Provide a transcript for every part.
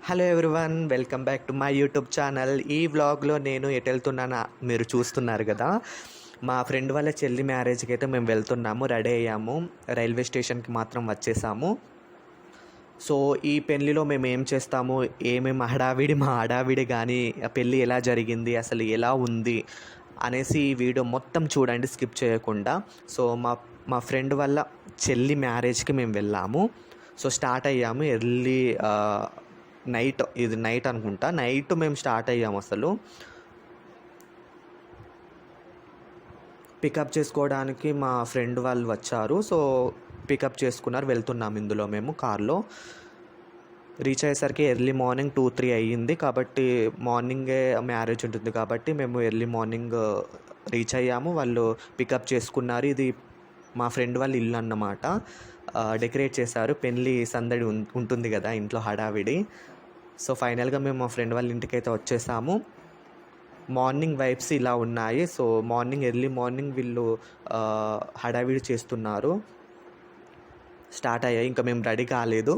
Hello everyone, welcome back to my YouTube channel. ఈ వ్లాగ్లో నేను ఎటు వెళ్తున్నానా మీరు చూస్తున్నారు కదా. మా ఫ్రెండ్ వాళ్ళ చెల్లి మ్యారేజ్కి అయితే మేము వెళ్తున్నాము, రెడీ అయ్యాము. రైల్వే స్టేషన్కి మాత్రం వచ్చేసాము. సో ఈ పెళ్ళిలో మేము ఏం చేస్తాము, ఏమేమి మా హడావిడి కానీ, ఆ పెళ్ళి ఎలా జరిగింది, అసలు ఎలా ఉంది అనేసి ఈ వీడియో మొత్తం చూడండి, స్కిప్ చేయకుండా. సో మా ఫ్రెండ్ వాళ్ళ చెల్లి మ్యారేజ్కి మేము వెళ్ళాము. సో స్టార్ట్ అయ్యాము ఎర్లీ నైట్ అనుకుంటా. నైట్ మేము స్టార్ట్ అయ్యాము. అసలు పికప్ చేసుకోవడానికి మా ఫ్రెండ్ వాళ్ళు వచ్చారు. సో పికప్ చేసుకున్నారు, వెళ్తున్నాము ఇందులో మేము కార్లో. రీచ్ అయ్యేసరికి ఎర్లీ మార్నింగ్ 2-3 అయ్యింది. కాబట్టి మార్నింగే మ్యారేజ్ ఉంటుంది కాబట్టి మేము ఎర్లీ మార్నింగ్ రీచ్ అయ్యాము. వాళ్ళు పికప్ చేసుకున్నారు. ఇది మా ఫ్రెండ్ వాళ్ళ ఇల్లు అన్నమాట. డెకరేట్ చేశారు, పెళ్ళి సందడి ఉంటుంది కదా ఇంట్లో, హడావిడి. సో ఫైనల్గా మేము మా ఫ్రెండ్ వాళ్ళ ఇంటికి అయితే వచ్చేసాము. మార్నింగ్ వైబ్స్ ఇలా ఉన్నాయి. సో ఎర్లీ మార్నింగ్ వీళ్ళు హడావిడి చేస్తున్నారు, స్టార్ట్ అయ్యాయి. ఇంకా మేము రెడీ కాలేదు.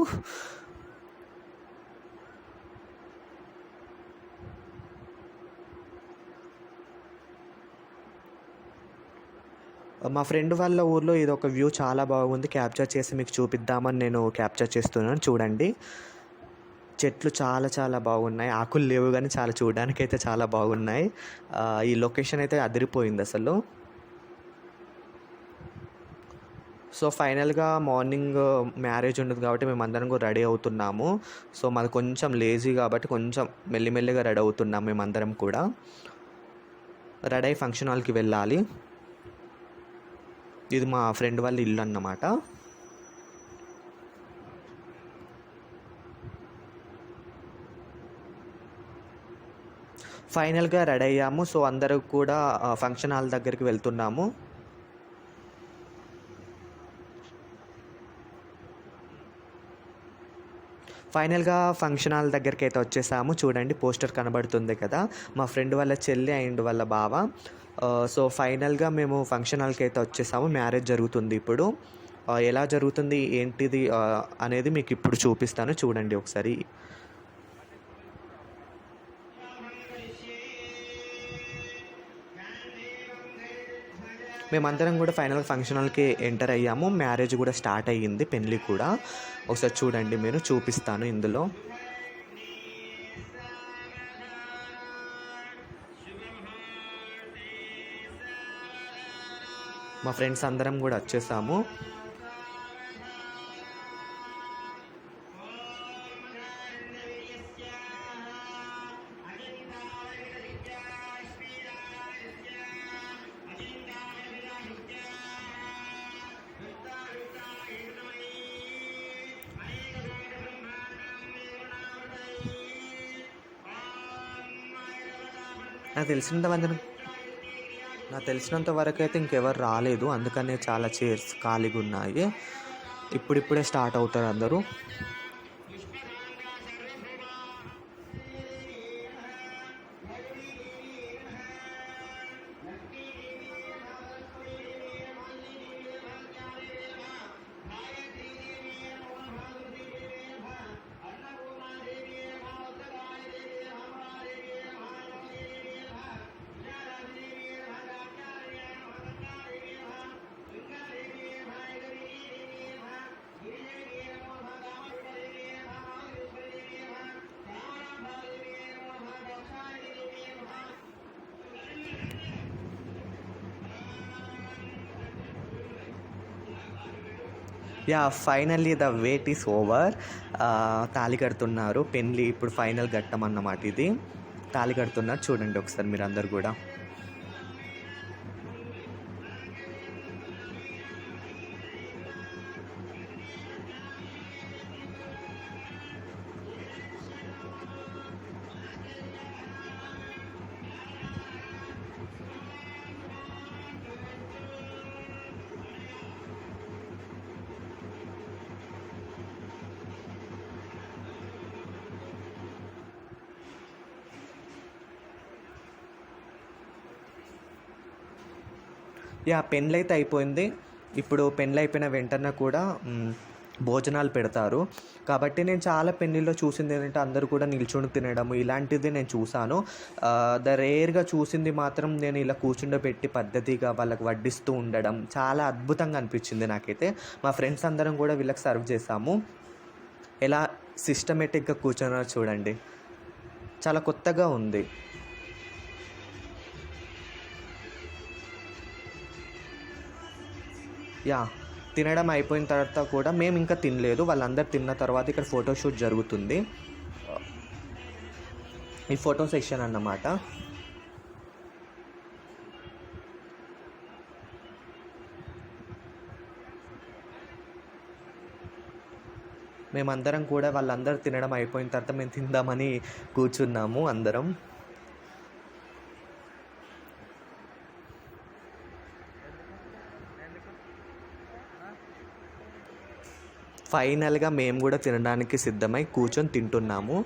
మా ఫ్రెండ్ వాళ్ళ ఊర్లో ఇది ఒక వ్యూ చాలా బాగుంది. క్యాప్చర్ చేసి మీకు చూపిద్దామని నేను క్యాప్చర్ చేస్తున్నాను. చూడండి, చెట్లు చాలా చాలా బాగున్నాయి. ఆకులు లేవు కానీ చాలా చూడడానికి అయితే చాలా బాగున్నాయి. ఈ లొకేషన్ అయితే అదిరిపోయింది అసలు. సో ఫైనల్గా మార్నింగ్ మ్యారేజ్ ఉంటుంది కాబట్టి మేము అందరం కూడా రెడీ అవుతున్నాము. సో మాది కొంచెం లేజీ కాబట్టి కొంచెం మెల్లిమెల్లిగా రెడీ అవుతున్నాం మేమందరం కూడా. రెడీ అయ్యి ఫంక్షన్ హాల్కి వెళ్ళాలి. ఇది మా ఫ్రెండ్ వాళ్ళ ఇల్లు అన్నమాట. ఫైనల్గా రెడీ అయ్యాము. సో అందరూ కూడా ఫంక్షన్ హాల్ దగ్గరికి వెళ్తున్నాము. ఫైనల్గా ఫంక్షన్ హాల్ దగ్గరికి అయితే వచ్చేసాము. చూడండి, పోస్టర్ కనబడుతుంది కదా, మా ఫ్రెండ్ వాళ్ళ చెల్లి అండ్ వాళ్ళ బావ. సో ఫైనల్గా మేము ఫంక్షన్ హాల్కి అయితే వచ్చేసాము. మ్యారేజ్ జరుగుతుంది ఇప్పుడు. ఎలా జరుగుతుంది ఏంటిది అనేది మీకు ఇప్పుడు చూపిస్తాను, చూడండి ఒకసారి. మేమందరం కూడా ఫైనల్గా ఫంక్షన్ హాల్కి ఎంటర్ అయ్యాము. మ్యారేజ్ కూడా స్టార్ట్ అయ్యింది, పెళ్ళి కూడా. ఒకసారి చూడండి, నేను చూపిస్తాను ఇందులో. మా ఫ్రెండ్స్ అందరం కూడా వచ్చేసాము. నాకు తెలిసినంత వరకు అయితే ఇంకెవరు రాలేదు, అందుకనే చాలా చైర్స్ ఖాళీగా ఉన్నాయి. ఇప్పుడిప్పుడే స్టార్ట్ అవుతారు అందరూ. Finally the wait is over. తాళి కడుతున్నారు, పెళ్ళి ఇప్పుడు ఫైనల్ ఘట్టం అన్నమాట. ఇది తాళి కడుతున్నారు, చూడండి ఒకసారి మీరు అందరు కూడా. పెళ్ళి అయితే అయిపోయింది. ఇప్పుడు పెళ్ళి అయిపోయిన వెంటనే కూడా భోజనాలు పెడతారు. కాబట్టి నేను చాలా పెళ్ళిల్లో చూసింది ఏంటంటే అందరూ కూడా నిల్చొని తినడము ఇలాంటిది నేను చూసాను. రేర్‌గా చూసింది మాత్రం నేను ఇలా కూర్చుండబెట్టి పద్ధతిగా వాళ్ళకి వడ్డిస్తూ ఉండడం చాలా అద్భుతంగా అనిపించింది నాకైతే. మా ఫ్రెండ్స్ అందరం కూడా వీళ్ళకి సర్వ్ చేసాము. ఎలా సిస్టమేటిక్‌గా కూర్చున్నారో చూడండి. చాలా కొత్తగా ఉంది. యాహ్! తినడం అయిపోయిన తర్వాత కూడా మేము ఇంకా తినలేదు. వాళ్ళందరూ తిన్న తర్వాత ఇక్కడ ఫోటోషూట్ జరుగుతుంది. ఈ ఫోటో సెషన్ అన్నమాట. మేమందరం కూడా వాళ్ళందరూ తినడం అయిపోయిన తర్వాత మేము తిందామని కూర్చున్నాము అందరం. ఫైనల్‌గా మేము కూడా తినడానికి సిద్ధమై కూర్చొని తింటున్నాము.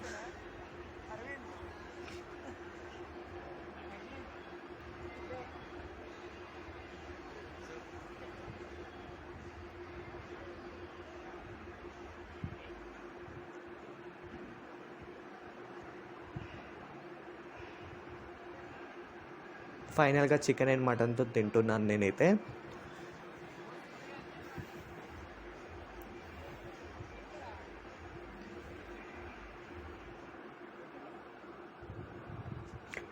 ఫైనల్‌గా చికెన్ అండ్ మటన్‌తో తింటున్నాను నేనైతే.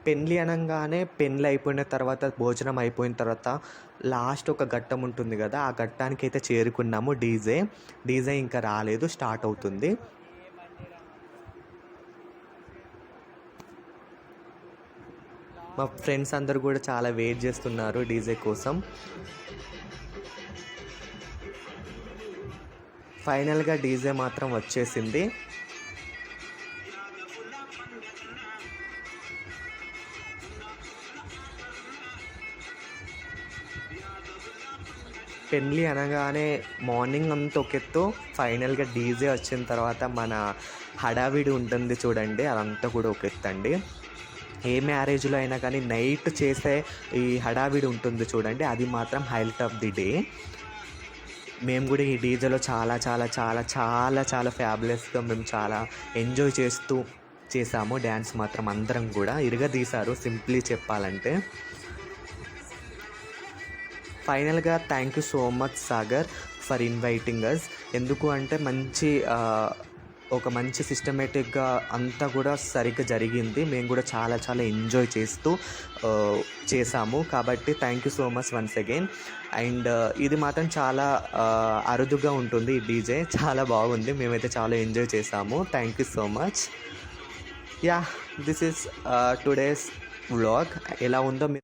పెళ్ళి అనంగానే పెళ్ళి అయిపోయిన తర్వాత భోజనం అయిపోయిన తర్వాత లాస్ట్ ఒక ఘట్టం ఉంటుంది కదా, ఆ ఘట్టానికైతే చేరుకున్నాము. డీజే ఇంకా రాలేదు, స్టార్ట్ అవుతుంది. మా ఫ్రెండ్స్ అందరూ కూడా చాలా వెయిట్ చేస్తున్నారు డీజే కోసం. ఫైనల్‌గా డీజే మాత్రం వచ్చేసింది. పెళ్ళి అనగానే మార్నింగ్ అంతా ఒక ఎత్తు, ఫైనల్‌గా డీజే వచ్చిన తర్వాత మన హడావిడి ఉంటుంది చూడండి, అదంతా కూడా ఒక ఎత్తు అండి. ఏ మ్యారేజ్‌లో అయినా కానీ నైట్ చేసే ఈ హడావిడి ఉంటుంది చూడండి, అది మాత్రం హైలైట్ ఆఫ్ ది డే. మేము కూడా ఈ డీజేలో చాలా చాలా చాలా చాలా చాలా ఫ్యాబులస్‌గా మేము చాలా ఎంజాయ్ చేస్తూ చేసాము. డ్యాన్స్ మాత్రం అందరం కూడా ఇరగదీశారు సింప్లీ చెప్పాలంటే. ఫైనల్‌గా thank you so much Sagar for inviting us. ఎందుకు అంటే ఒక మంచి సిస్టమేటిక్గా అంతా కూడా సరిగ్గా జరిగింది. మేము కూడా చాలా చాలా ఎంజాయ్ చేస్తూ చేసాము. కాబట్టి thank you so much once again. And ఇది మాత్రం చాలా అరుదుగా ఉంటుంది ఈ డీజే, చాలా బాగుంది. మేమైతే చాలా ఎంజాయ్ చేసాము. Thank you so much. This is today's vlog. ఎలా ఉందో